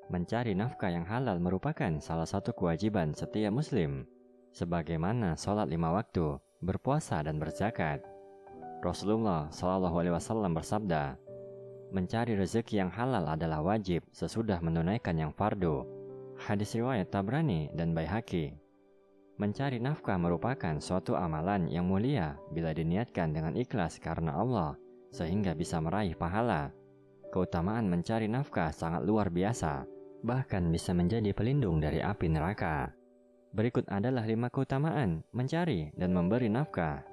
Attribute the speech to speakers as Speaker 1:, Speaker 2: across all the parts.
Speaker 1: Mencari nafkah yang halal merupakan salah satu kewajiban setiap muslim, sebagaimana sholat 5 waktu, berpuasa dan berzakat. Rasulullah SAW bersabda, mencari rezeki yang halal adalah wajib sesudah menunaikan yang fardu. Hadis riwayat Tabrani dan Baihaqi. Mencari nafkah merupakan suatu amalan yang mulia bila diniatkan dengan ikhlas karena Allah, sehingga bisa meraih pahala. Keutamaan mencari nafkah sangat luar biasa, bahkan bisa menjadi pelindung dari api neraka. Berikut adalah 5 keutamaan mencari dan memberi nafkah.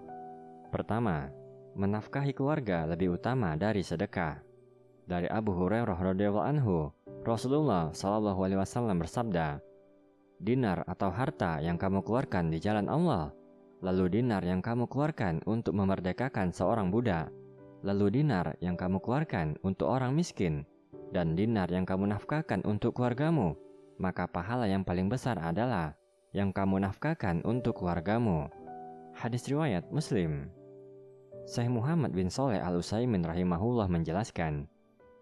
Speaker 1: Pertama, menafkahi keluarga lebih utama dari sedekah. Dari Abu Hurairah radhiyallahu anhu, Rasulullah SAW bersabda, dinar atau harta yang kamu keluarkan di jalan Allah, lalu dinar yang kamu keluarkan untuk memerdekakan seorang budak, lalu dinar yang kamu keluarkan untuk orang miskin, dan dinar yang kamu nafkahkan untuk keluargamu, maka pahala yang paling besar adalah yang kamu nafkahkan untuk keluargamu. Hadis riwayat Muslim. Syekh Muhammad bin Shalih Al-Utsaimin rahimahullah menjelaskan,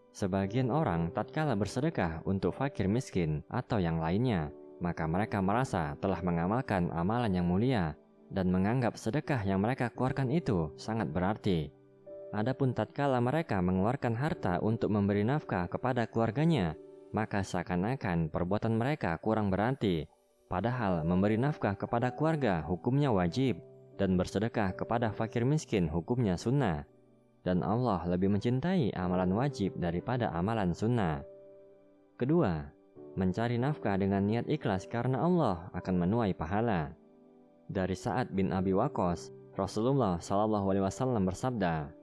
Speaker 1: sebagian orang tatkala bersedekah untuk fakir miskin atau yang lainnya, maka mereka merasa telah mengamalkan amalan yang mulia dan menganggap sedekah yang mereka keluarkan itu sangat berarti. Adapun tatkala mereka mengeluarkan harta untuk memberi nafkah kepada keluarganya, maka seakan-akan perbuatan mereka kurang berarti. Padahal memberi nafkah kepada keluarga hukumnya wajib, dan bersedekah kepada fakir miskin hukumnya sunnah. Dan Allah lebih mencintai amalan wajib daripada amalan sunnah. Kedua, mencari nafkah dengan niat ikhlas karena Allah akan menuai pahala. Dari Sa'ad bin Abi Waqqas, Rasulullah SAW bersabda,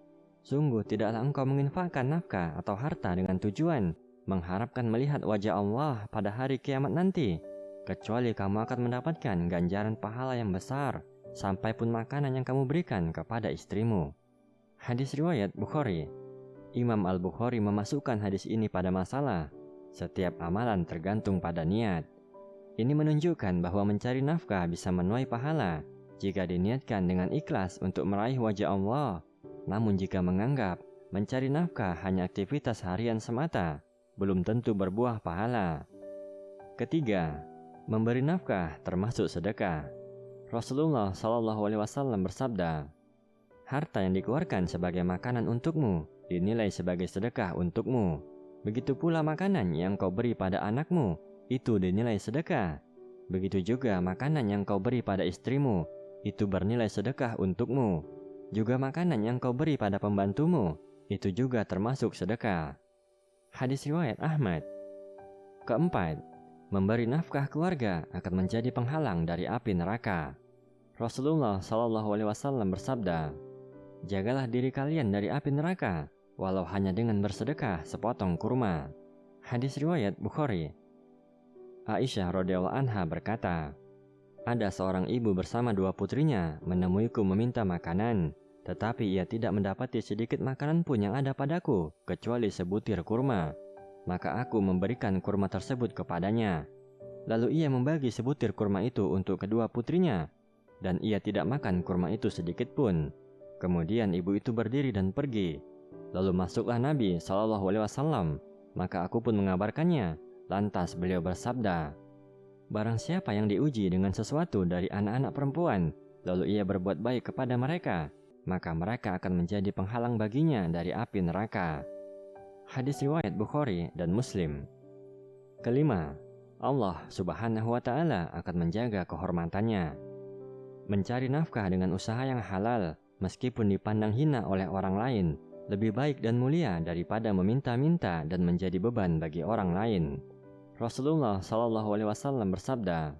Speaker 1: sungguh tidaklah engkau menginfakkan nafkah atau harta dengan tujuan mengharapkan melihat wajah Allah pada hari kiamat nanti, kecuali kamu akan mendapatkan ganjaran pahala yang besar, sampai pun makanan yang kamu berikan kepada istrimu. Hadis riwayat Bukhari. Imam Al-Bukhari memasukkan hadis ini pada masalah setiap amalan tergantung pada niat. Ini menunjukkan bahwa mencari nafkah bisa menuai pahala jika diniatkan dengan ikhlas untuk meraih wajah Allah. Namun jika menganggap mencari nafkah hanya aktivitas harian semata, belum tentu berbuah pahala. Ketiga, memberi nafkah termasuk sedekah. Rasulullah SAW bersabda, harta yang dikeluarkan sebagai makanan untukmu dinilai sebagai sedekah untukmu. Begitu pula makanan yang kau beri pada anakmu, itu dinilai sedekah. Begitu juga makanan yang kau beri pada istrimu, itu bernilai sedekah untukmu. Juga makanan yang kau beri pada pembantumu, itu juga termasuk sedekah. Hadis riwayat Ahmad. Keempat, memberi nafkah keluarga akan menjadi penghalang dari api neraka. Rasulullah SAW bersabda, jagalah diri kalian dari api neraka, walau hanya dengan bersedekah sepotong kurma. Hadis riwayat Bukhari. Aisyah radhiyallahu anha berkata, ada seorang ibu bersama 2 putrinya menemuiku meminta makanan, tetapi ia tidak mendapati sedikit makanan pun yang ada padaku, kecuali sebutir kurma. Maka aku memberikan kurma tersebut kepadanya. Lalu ia membagi sebutir kurma itu untuk kedua putrinya, dan ia tidak makan kurma itu sedikit pun. Kemudian ibu itu berdiri dan pergi. Lalu masuklah Nabi SAW, maka aku pun mengabarkannya. Lantas beliau bersabda, barang siapa yang diuji dengan sesuatu dari anak-anak perempuan, lalu ia berbuat baik kepada mereka, maka mereka akan menjadi penghalang baginya dari api neraka. Hadis riwayat Bukhari dan Muslim. Kelima, Allah Subhanahu wa Ta'ala akan menjaga kehormatannya. Mencari nafkah dengan usaha yang halal, meskipun dipandang hina oleh orang lain, lebih baik dan mulia daripada meminta-minta dan menjadi beban bagi orang lain. Rasulullah SAW bersabda,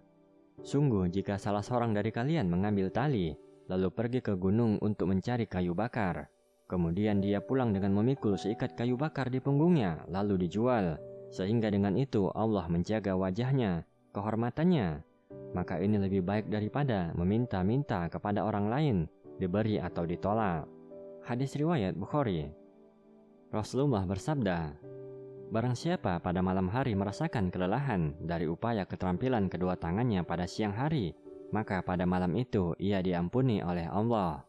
Speaker 1: sungguh jika salah seorang dari kalian mengambil tali, lalu pergi ke gunung untuk mencari kayu bakar, kemudian dia pulang dengan memikul seikat kayu bakar di punggungnya, lalu dijual, sehingga dengan itu Allah menjaga wajahnya, kehormatannya, maka ini lebih baik daripada meminta-minta kepada orang lain, diberi atau ditolak. Hadis riwayat Bukhari. Rasulullah bersabda, barang siapa pada malam hari merasakan kelelahan dari upaya keterampilan kedua tangannya pada siang hari, maka pada malam itu ia diampuni oleh Allah.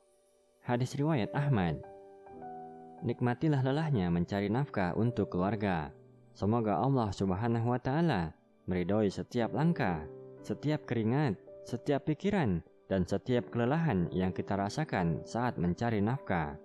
Speaker 1: Hadis riwayat Ahmad. Nikmatilah lelahnya mencari nafkah untuk keluarga. Semoga Allah Subhanahu wa Ta'ala meridhoi setiap langkah, setiap keringat, setiap pikiran, dan setiap kelelahan yang kita rasakan saat mencari nafkah.